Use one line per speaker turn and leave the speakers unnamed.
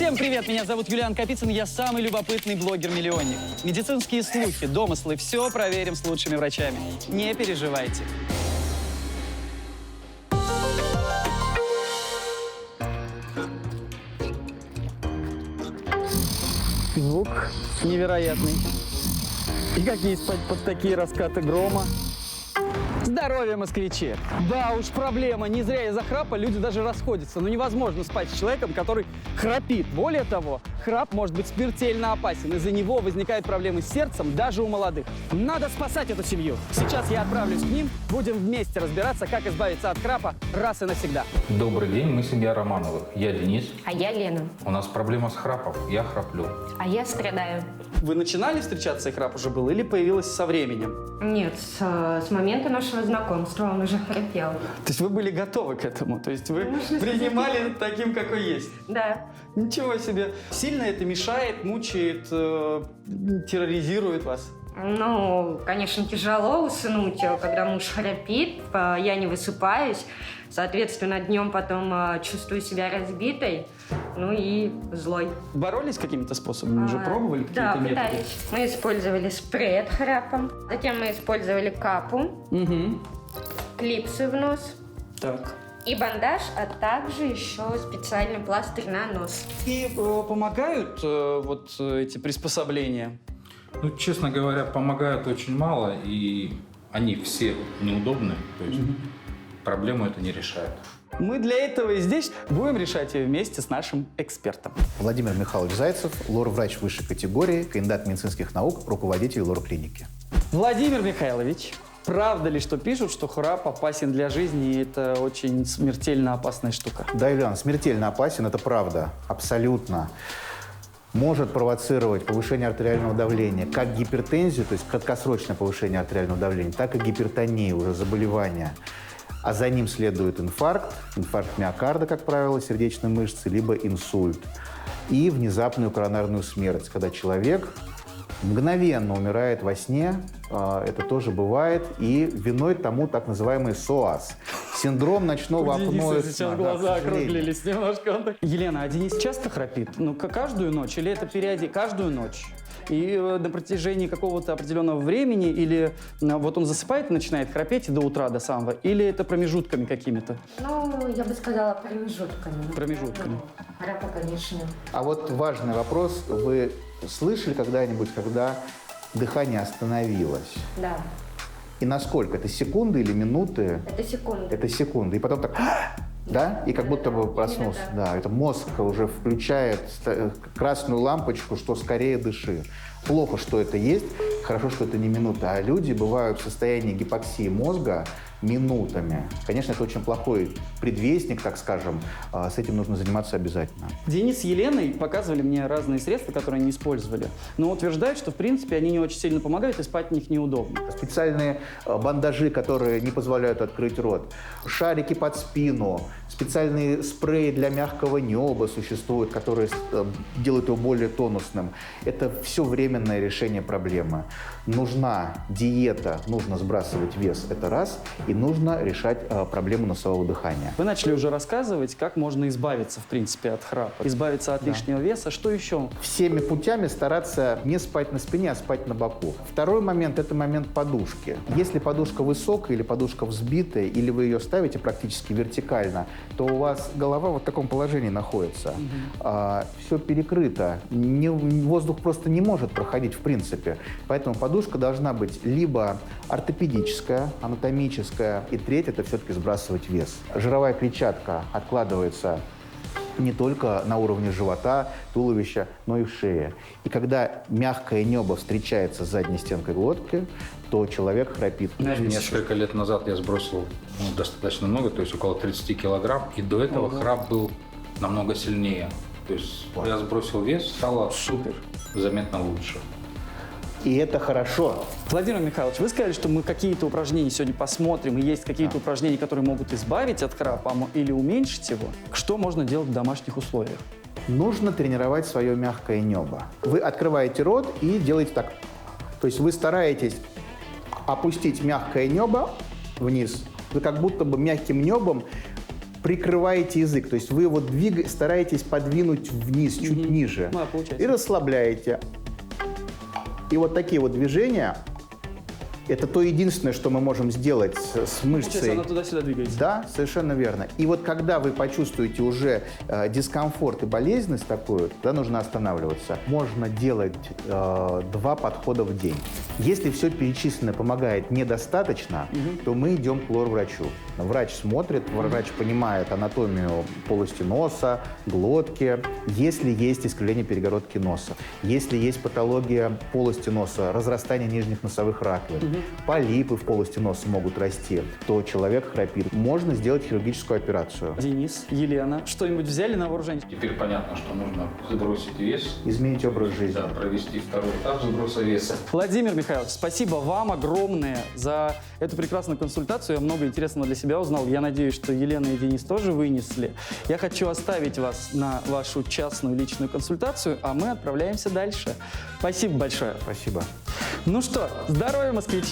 Всем привет, меня зовут Юлиан Капицын, я самый любопытный блогер-миллионник. Медицинские слухи, домыслы, все проверим с лучшими врачами. Не переживайте. Звук невероятный. И какие спать под такие раскаты грома. Здоровье, москвичи! Да уж, проблема. Не зря из-за храпа люди даже расходятся. Но невозможно спать с человеком, который храпит. Более того, храп может быть смертельно опасен. Из-за него возникают проблемы с сердцем даже у молодых. Надо спасать эту семью. Сейчас я отправлюсь к ним. Будем вместе разбираться, как избавиться от храпа раз и навсегда.
Добрый день, мы семья Романовых. Я Денис.
А я Лена.
У нас проблема с храпом. Я храплю.
А я страдаю.
Вы начинали встречаться, и храп уже был, или появилось со временем?
Нет, с момента нашего знакомства он уже храпел.
То есть вы были готовы к этому? То есть вы принимали таким, какой есть?
Да.
Ничего себе. Сильно это мешает, мучает, терроризирует вас?
Ну, конечно, тяжело уснуть, когда муж храпит, я не высыпаюсь. Соответственно, днем потом чувствую себя разбитой, ну и злой.
Боролись какими-то способами? Уже пробовали какие-то
Да,
методы?
пытались. Мы использовали спрей от храпа, затем мы использовали капу, клипсы в нос
Так.
и бандаж, а также еще специальный пластырь на нос.
И помогают вот эти приспособления?
Ну, честно говоря, помогают очень мало, и они все неудобны. То есть проблему это не решает.
Мы для этого и здесь будем решать ее вместе с нашим экспертом.
Владимир Михайлович Зайцев, лор-врач высшей категории, кандидат медицинских наук, руководитель лор-клиники.
Владимир Михайлович, правда ли, что пишут, что храп опасен для жизни, и это очень смертельно опасная штука?
Да, Ильян, смертельно опасен, это правда, абсолютно. Может провоцировать повышение артериального давления, как гипертензию, то есть краткосрочное повышение артериального давления, так и гипертонию, уже заболевание. А за ним следует инфаркт миокарда, как правило, сердечной мышцы, либо инсульт. И внезапную коронарную смерть, когда человек мгновенно умирает во сне, это тоже бывает, и виной тому так называемый СОАС. Синдром ночного апноэ сна.
Сейчас глаза округлились немножко. Елена, а Денис часто храпит? Ну, каждую ночь? Или это каждую ночь? И на протяжении какого-то определенного времени? Или вот он засыпает и начинает храпеть до утра, до самого? Или это промежутками какими-то?
Ну, я бы сказала, промежутками.
Промежутками.
Храпа, конечно.
А вот важный вопрос. Вы слышали когда-нибудь, когда дыхание остановилось?
Да,
И насколько? Это секунды или минуты?
это секунды.
Это секунды. И потом так, да? И как будто бы проснулся.
Именно
Да, это мозг уже включает красную лампочку, что скорее дыши. Плохо, что это есть, хорошо, что это не минута. А люди бывают в состоянии гипоксии мозга минутами. Конечно, это очень плохой предвестник, так скажем. С этим нужно заниматься обязательно.
Денис с Еленой показывали мне разные средства, которые они использовали. Но утверждают, что, в принципе, они не очень сильно помогают, и спать в них неудобно.
Специальные бандажи, которые не позволяют открыть рот. Шарики под спину. Специальные спреи для мягкого неба существуют, которые делают его более тонусным. Это все временное решение проблемы. Нужна диета, нужно сбрасывать вес, это раз. И нужно решать проблему носового дыхания.
Вы начали уже рассказывать, как можно избавиться, в принципе, от храпа. Избавиться от лишнего веса. Что еще?
Всеми путями стараться не спать на спине, а спать на боку. Второй момент – это момент подушки. Если подушка высокая или подушка взбитая, или вы ее ставите практически вертикально, то у вас голова вот в таком положении находится. Все перекрыто. Воздух просто не может проходить в принципе. Поэтому подушка должна быть либо ортопедическая, анатомическая, и третье – это все-таки сбрасывать вес. Жировая клетчатка откладывается не только на уровне живота, туловища, но и в шее. И когда мягкое небо встречается с задней стенкой глотки, то человек храпит.
Несколько лет назад я сбросил достаточно много, то есть около 30 килограмм, и до этого храп был намного сильнее. То есть я сбросил вес, стало супер заметно лучше.
И это хорошо.
Владимир Михайлович, вы сказали, что мы какие-то упражнения сегодня посмотрим, и есть какие-то упражнения, которые могут избавить от храпа или уменьшить его. Что можно делать в домашних условиях?
Нужно тренировать свое мягкое небо. Вы открываете рот и делаете так. То есть вы стараетесь опустить мягкое небо вниз. Вы как будто бы мягким небом прикрываете язык, то есть вы его стараетесь подвинуть вниз, чуть ниже,
Да, получается.
и расслабляете. И вот такие вот движения, это то единственное, что мы можем сделать с
Получается,
мышцей.
она туда-сюда двигается.
Да, совершенно верно. И вот когда вы почувствуете уже дискомфорт и болезненность такую, тогда нужно останавливаться. Можно делать 2 подхода в день. Если все перечисленное помогает недостаточно, то мы идем к лор-врачу. Врач смотрит, врач понимает анатомию полости носа, глотки, если есть искривление перегородки носа, если есть патология полости носа, разрастание нижних носовых раковин, полипы в полости носа могут расти, то человек храпит. Можно сделать хирургическую операцию.
Денис, Елена, что-нибудь взяли на вооружение?
Теперь понятно, что нужно сбросить вес,
Изменить образ жизни.
да, провести второй этап сброса веса.
Владимир Михайлович, спасибо вам огромное за эту прекрасную консультацию. Я много интересного для себя узнал. Я надеюсь, что Елена и Денис тоже вынесли. Я хочу оставить вас на вашу частную личную консультацию, а мы отправляемся дальше. Спасибо большое.
Спасибо.
Ну что, здоровья, москвичи!